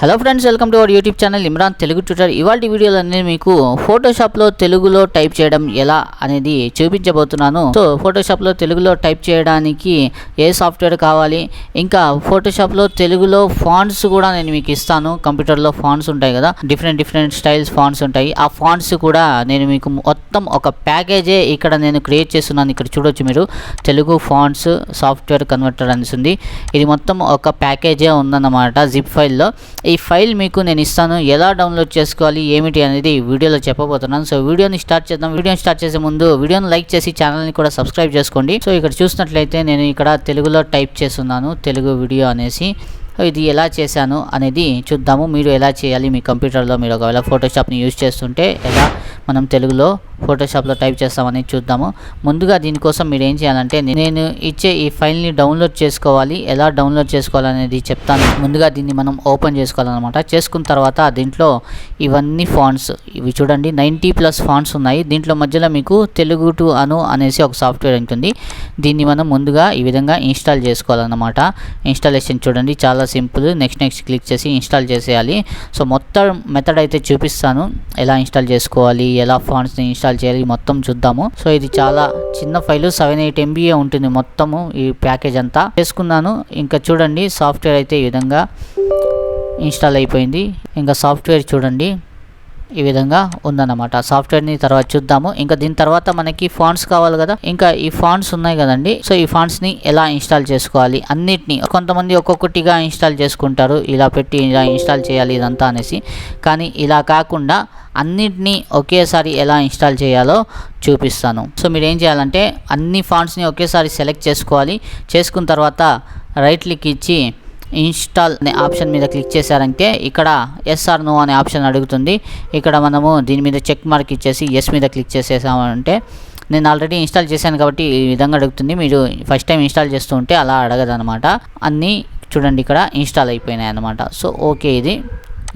Hello friends, welcome to our YouTube channel Imran Telugu tutor. ఇవాళ వీడియోలో నేను మీకు ఫోటోషాప్లో తెలుగులో టైప్ చేయడం ఎలా అనేది చూపించబోతున్నాను. సో ఫోటోషాప్లో తెలుగులో టైప్ చేయడానికి ఏ సాఫ్ట్వేర్ కావాలి, ఇంకా ఫోటోషాప్లో తెలుగులో ఫాంట్స్ కూడా నేను మీకు ఇస్తాను. కంప్యూటర్లో ఫాంట్స్ ఉంటాయి కదా, డిఫరెంట్ స్టైల్స్ ఫాంట్స్ ఉంటాయి. ఆ ఫాంట్స్ కూడా నేను మీకు మొత్తం ఒక ప్యాకేజే ఇక్కడ నేను క్రియేట్ చేస్తున్నాను. ఇక్కడ చూడొచ్చు మీరు, తెలుగు ఫాంట్స్ సాఫ్ట్వేర్ కన్వర్టర్ అనేసి ఇది మొత్తం ఒక ప్యాకేజే ఉందన్నమాట జిప్ ఫైల్లో. ఈ ఫైల్ మీకు నేను ఇస్తాను. ఎలా డౌన్లోడ్ చేసుకోవాలి ఏమిటి అనేది వీడియోలో చెప్పబోతున్నాను. సో వీడియోని స్టార్ట్ చేద్దాం. వీడియోని స్టార్ట్ చేసే ముందు వీడియోని లైక్ చేసి ఛానల్ని కూడా సబ్స్క్రైబ్ చేసుకోండి. సో ఇక్కడ చూసినట్లయితే నేను ఇక్కడ తెలుగులో టైప్ చేస్తున్నాను, తెలుగు వీడియో అనేసి. ఇది ఎలా చేశాను అనేది చూద్దాము. మీరు ఎలా చేయాలి మీ కంప్యూటర్లో, మీరు ఒకవేళ ఫోటోషాప్ని యూజ్ చేస్తుంటే ఎలా మనం తెలుగులో ఫోటోషాప్లో టైప్ చేస్తామని చూద్దాము. ముందుగా దీనికోసం మీరు ఏం చేయాలంటే, నేను ఇచ్చే ఈ ఫైల్ని డౌన్లోడ్ చేసుకోవాలి. ఎలా డౌన్లోడ్ చేసుకోవాలనేది చెప్తాను. ముందుగా దీన్ని మనం ఓపెన్ చేసుకోవాలన్నమాట. చేసుకున్న తర్వాత దీంట్లో ఇవన్నీ ఫాంట్స్, ఇవి చూడండి 90+ ఫాంట్స్ ఉన్నాయి. దీంట్లో మధ్యలో మీకు తెలుగు టు అను అనేసి ఒక సాఫ్ట్వేర్ ఉంటుంది. దీన్ని మనం ముందుగా ఈ విధంగా ఇన్స్టాల్ చేసుకోవాలన్నమాట. ఇన్స్టాలేషన్ చూడండి చాలా సింపుల్. నెక్స్ట్ క్లిక్ చేసి ఇన్స్టాల్ చేసేయాలి. సో మొత్తం మెథడ్ అయితే చూపిస్తాను, ఎలా ఇన్స్టాల్ చేసుకోవాలి, ఎలా ఫాంట్స్ని ఇన్స్టాల్ చేయాలి మొత్తం చూద్దాము. సో ఇది చాలా చిన్న ఫైలు, 7-8 MB ఉంటుంది మొత్తము ఈ ప్యాకేజ్ అంతా. చేసుకున్నాను. ఇంకా చూడండి సాఫ్ట్వేర్ అయితే ఈ విధంగా ఇన్స్టాల్ అయిపోయింది. ఇంకా సాఫ్ట్వేర్ చూడండి ఈ విధంగా ఉందన్నమాట. సాఫ్ట్వేర్ని తర్వాత చూద్దాము. ఇంకా దీని తర్వాత మనకి ఫాంట్స్ కావాలి కదా, ఇంకా ఈ ఫాంట్స్ ఉన్నాయి కదండి. సో ఈ ఫాంట్స్ని ఎలా ఇన్స్టాల్ చేసుకోవాలి అన్నిటినీ, కొంతమంది ఒక్కొక్కటిగా ఇన్స్టాల్ చేసుకుంటారు, ఇలా పెట్టి ఇలా ఇన్స్టాల్ చేయాలి ఇదంతా అనేసి. కానీ ఇలా కాకుండా అన్నిటినీ ఒకేసారి ఎలా ఇన్స్టాల్ చేయాలో చూపిస్తాను. సో మీరు ఏం చేయాలంటే అన్ని ఫాంట్స్ని ఒకేసారి సెలెక్ట్ చేసుకోవాలి. చేసుకున్న తర్వాత రైట్ క్లిక్ ఇచ్చి ఇన్స్టాల్ అనే ఆప్షన్ మీద క్లిక్ చేశారంటే ఇక్కడ ఎస్ ఆర్ నో అనే ఆప్షన్ అడుగుతుంది. ఇక్కడ మనము దీని మీద చెక్ మార్క్ ఇచ్చేసి ఎస్ మీద క్లిక్ చేసేసామంటే, నేను ఆల్రెడీ ఇన్స్టాల్ చేశాను కాబట్టి ఈ విధంగా అడుగుతుంది. మీరు ఫస్ట్ టైం ఇన్స్టాల్ చేస్తూ ఉంటే అలా అడగదనమాట. అన్నీ చూడండి ఇక్కడ ఇన్స్టాల్ అయిపోయినాయి అన్నమాట. సో ఓకే,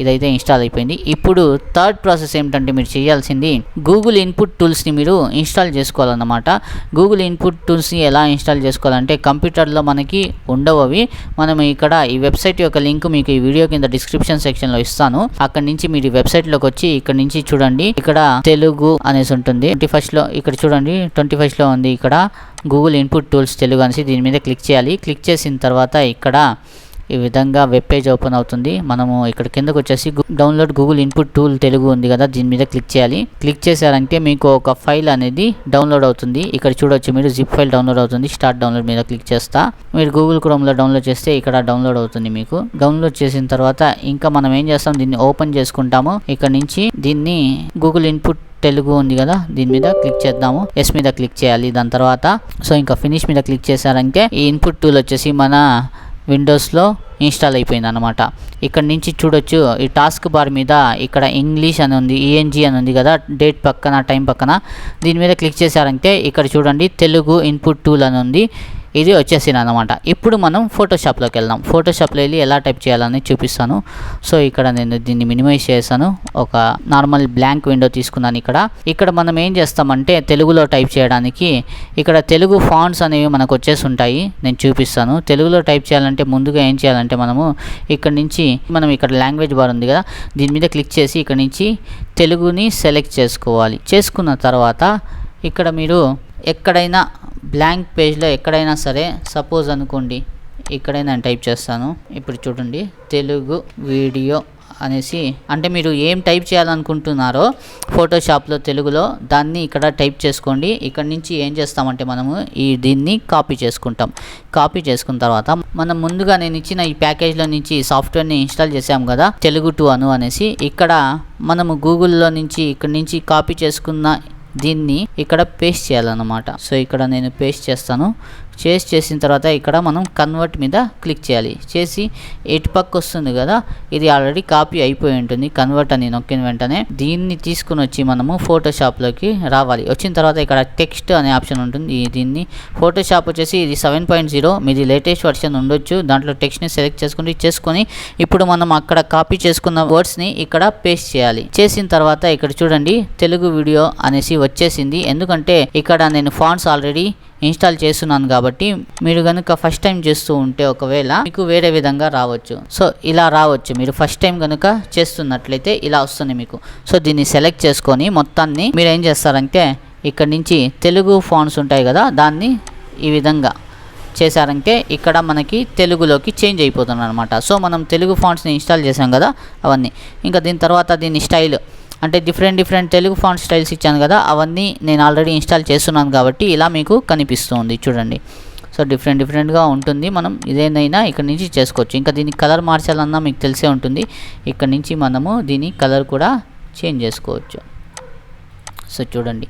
ఇదైతే ఇన్స్టాల్ అయిపోయింది. ఇప్పుడు థర్డ్ ప్రాసెస్ ఏమిటంటే, మీరు చేయాల్సింది గూగుల్ ఇన్పుట్ టూల్స్ని మీరు ఇన్స్టాల్ చేసుకోవాలన్నమాట. గూగుల్ ఇన్పుట్ టూల్స్ని ఎలా ఇన్స్టాల్ చేసుకోవాలంటే, కంప్యూటర్లో మనకి ఉండవు అవి. మనం ఇక్కడ ఈ వెబ్సైట్ యొక్క లింక్ మీకు ఈ వీడియో కింద డిస్క్రిప్షన్ సెక్షన్లో ఇస్తాను. అక్కడ నుంచి మీరు ఈ వెబ్సైట్లోకి వచ్చి ఇక్కడ నుంచి చూడండి, ఇక్కడ తెలుగు అనేసి ఉంటుంది. 21లో ఇక్కడ చూడండి 21లో ఉంది ఇక్కడ గూగుల్ ఇన్పుట్ టూల్స్ తెలుగు అనేసి. దీని మీద క్లిక్ చేయాలి. క్లిక్ చేసిన తర్వాత ఇక్కడ ఈ విధంగా వెబ్ పేజ్ ఓపెన్ అవుతుంది. మనము ఇక్కడ కిందకు వచ్చేసి download Google input tool Telugu ఉంది కదా, దీని మీద క్లిక్ చేయాలి. క్లిక్ చేశారంటే మీకు ఒక ఫైల్ అనేది డౌన్లోడ్ అవుతుంది. ఇక్కడ చూడొచ్చు మీరు, జిప్ ఫైల్ డౌన్లోడ్ అవుతుంది. స్టార్ట్ డౌన్లోడ్ మీద క్లిక్ చేస్తా. మీరు గూగుల్ క్రోమ్లో డౌన్లోడ్ చేస్తే ఇక్కడ డౌన్లోడ్ అవుతుంది. మీకు డౌన్లోడ్ చేసిన తర్వాత ఇంకా మనం ఏం చేస్తాం, దీన్ని ఓపెన్ చేసుకుంటాము. ఇక్కడ నుంచి దీన్ని గూగుల్ ఇన్పుట్ తెలుగు ఉంది కదా, దీని మీద క్లిక్ చేద్దాము. ఎస్ మీద క్లిక్ చేయాలి. దాని తర్వాత సో ఇంకా ఫినిష్ మీద క్లిక్ చేశారంటే ఈ ఇన్పుట్ టూల్ వచ్చేసి మన విండోస్లో ఇన్స్టాల్ అయిపోయింది అనమాట. ఇక్కడ నుంచి చూడొచ్చు ఈ టాస్క్ బార్ మీద ఇక్కడ ఇంగ్లీష్ అని ఉంది, ENG అని ఉంది కదా, డేట్ పక్కన టైం పక్కన. దీని మీద క్లిక్ చేశారంటే ఇక్కడ చూడండి తెలుగు ఇన్పుట్ టూల్ అని ఉంది. ఇది వచ్చేసింది అనమాట. ఇప్పుడు మనం ఫోటోషాప్లోకి వెళ్దాం. ఫోటోషాప్లో వెళ్ళి ఎలా టైప్ చేయాలని చూపిస్తాను. సో ఇక్కడ నేను దీన్ని మినిమైజ్ చేశాను. ఒక నార్మల్ బ్లాంక్ విండో తీసుకున్నాను. ఇక్కడ మనం ఏం చేస్తామంటే, తెలుగులో టైప్ చేయడానికి ఇక్కడ తెలుగు ఫాంట్స్ అనేవి మనకు వచ్చేసి ఉంటాయి. నేను చూపిస్తాను. తెలుగులో టైప్ చేయాలంటే ముందుగా ఏం చేయాలంటే, ఇక్కడ నుంచి మనం ఇక్కడ లాంగ్వేజ్ బార్ ఉంది కదా, దీని మీద క్లిక్ చేసి ఇక్కడ నుంచి తెలుగుని సెలెక్ట్ చేసుకోవాలి. చేసుకున్న తర్వాత ఇక్కడ మీరు ఎక్కడైనా బ్లాంక్ పేజ్లో ఎక్కడైనా సరే, సపోజ్ అనుకోండి ఇక్కడైనా నేను టైప్ చేస్తాను. ఇప్పుడు చూడండి తెలుగు వీడియో అనేసి, అంటే మీరు ఏం టైప్ చేయాలనుకుంటున్నారో ఫోటోషాప్లో తెలుగులో దాన్ని ఇక్కడ టైప్ చేసుకోండి. ఇక్కడ నుంచి ఏం చేస్తామంటే మనము దీన్ని కాపీ చేసుకుంటాం. కాపీ చేసుకున్న తర్వాత మనం ముందుగా నేను ఇచ్చిన ఈ ప్యాకేజ్లో నుంచి సాఫ్ట్వేర్ని ఇన్స్టాల్ చేసాం కదా, తెలుగు టు అను అనేసి. ఇక్కడ మనము గూగుల్లో నుంచి ఇక్కడ నుంచి కాపీ చేసుకున్న దీన్ని ఇక్కడ పేస్ట్ చేయాలన్నమాట. సో ఇక్కడ నేను పేస్ట్ చేస్తాను. చేసిన తర్వాత ఇక్కడ మనం కన్వర్ట్ మీద క్లిక్ చేయాలి. చేసి ఎటు పక్క వస్తుంది కదా, ఇది ఆల్రెడీ కాపీ అయిపోయి ఉంటుంది. కన్వర్ట్ అని నొక్కిన వెంటనే దీన్ని తీసుకుని వచ్చి మనము ఫోటోషాప్లోకి రావాలి. వచ్చిన తర్వాత ఇక్కడ టెక్స్ట్ అనే ఆప్షన్ ఉంటుంది. దీన్ని ఫోటోషాప్ వచ్చేసి ఇది 7.0, మీది లేటెస్ట్ వర్షన్ ఉండొచ్చు. దాంట్లో టెక్స్ట్ని సెలెక్ట్ చేసుకొని ఇప్పుడు మనం అక్కడ కాపీ చేసుకున్న వర్డ్స్ని ఇక్కడ పేస్ట్ చేయాలి. చేసిన తర్వాత ఇక్కడ చూడండి తెలుగు వీడియో అనేసి వచ్చేసింది. ఎందుకంటే ఇక్కడ నేను ఫాంట్స్ ఆల్రెడీ ఇన్స్టాల్ చేస్తున్నాను కాబట్టి మీరు కనుక ఫస్ట్ టైం చేస్తూ ఉంటే ఒకవేళ మీకు వేరే విధంగా రావచ్చు. సో ఇలా రావచ్చు. మీరు ఫస్ట్ టైం కనుక చేస్తున్నట్లయితే ఇలా వస్తుంది మీకు. సో దీన్ని సెలెక్ట్ చేసుకొని మొత్తాన్ని మీరు ఏం చేస్తారంటే ఇక్కడ నుంచి తెలుగు ఫాంట్స్ ఉంటాయి కదా, దాన్ని ఈ విధంగా చేశారంటే ఇక్కడ మనకి తెలుగులోకి చేంజ్ అయిపోతుంది అనమాట. సో మనం తెలుగు ఫాంట్స్ని ఇన్స్టాల్ చేసాం కదా అవన్నీ. ఇంకా దీని తర్వాత దీని స్టైల్ అంటే డిఫరెంట్ తెలుగు ఫాంట్ స్టైల్స్ ఇచ్చాను కదా, అవన్నీ నేను ఆల్రెడీ ఇన్స్టాల్ చేస్తున్నాను కాబట్టి ఇలా మీకు కనిపిస్తుంది చూడండి. సో డిఫరెంట్గా ఉంటుంది. మనం ఇదేనైనా ఇక్కడ నుంచి చేసుకోవచ్చు. ఇంకా దీనికి కలర్ మార్చాలన్నా మీకు తెలిసే ఉంటుంది. ఇక్కడ నుంచి మనము దీని కలర్ కూడా చేంజ్ చేసుకోవచ్చు. సో చూడండి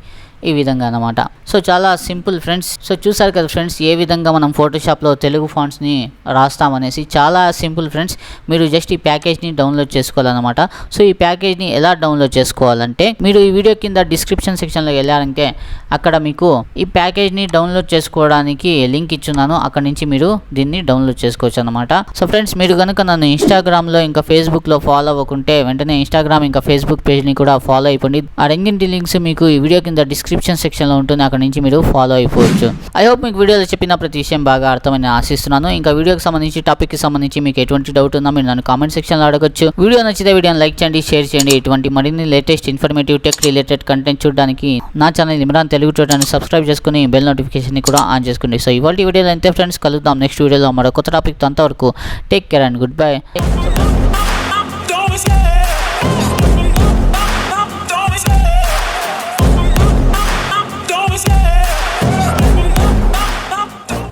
ఈ విధంగా అన్నమాట. సో చాలా సింపుల్ ఫ్రెండ్స్. సో చూసారు కదా ఫ్రెండ్స్ ఏ విధంగా మనం ఫోటోషాప్లో తెలుగు ఫాంట్స్ని రాస్తామనేసి. చాలా సింపుల్ ఫ్రెండ్స్. మీరు జస్ట్ ఈ ప్యాకేజ్ని డౌన్లోడ్ చేసుకోవాలన్నమాట. సో ఈ ప్యాకేజ్ని ఎలా డౌన్లోడ్ చేసుకోవాలంటే మీరు ఈ వీడియో కింద డిస్క్రిప్షన్ సెక్షన్లో వెళ్ళారంటే అక్కడ మీకు ఈ ప్యాకేజ్ని డౌన్లోడ్ చేసుకోవడానికి లింక్ ఇచ్చున్నాను. అక్కడ నుంచి మీరు దీన్ని డౌన్లోడ్ చేసుకోవచ్చు అనమాట. సో ఫ్రెండ్స్ మీరు కనుక నన్ను ఇన్స్టాగ్రామ్లో ఇంకా ఫేస్బుక్లో ఫాలో అవ్వకుంటే వెంటనే ఇన్స్టాగ్రామ్ ఇంకా ఫేస్బుక్ పేజ్ని కూడా ఫాలో అయిపోండి. ఆ రెండింటి లింక్స్ మీకు ఈ వీడియో కింద డిస్క్రిప్షన్ సెక్షన్లో ఉంటుంది. అక్కడ నుంచి మీరు ఫాలో అయిపోవచ్చు. ఐ హోప్ మీకు వీడియోలో చెప్పిన ప్రతి విషయం బాగా అర్థమని ఆశిస్తున్నాను. ఇంకా వీడియోకి సంబంధించి టాపిక్కి సంబంధించి మీకు ఎటువంటి డౌట్ ఉన్నా మీరు నన్ను కామెంట్ సెక్షన్లో అడగొచ్చు. వీడియో నచ్చితే వీడియోని లైక్ చేయండి, షేర్ చేయండి. ఇటువంటి మరిన్ని latest informative tech related content చూడడానికి నా ఛానల్ ఇమ్రాన్ తెలుగు ట్యూటర్ని సబ్స్క్రైబ్ చేసుకుని బెల్ నోటిఫికేషన్ని కూడా ఆన్ చేసుకోండి. సో ఇవాళ వీడియోలో అంతే ఫ్రెండ్స్. కలుద్దాం నెక్స్ట్ వీడియోలో మరో కొత్త టాపిక్తో. అంతవరకు take care and good bye.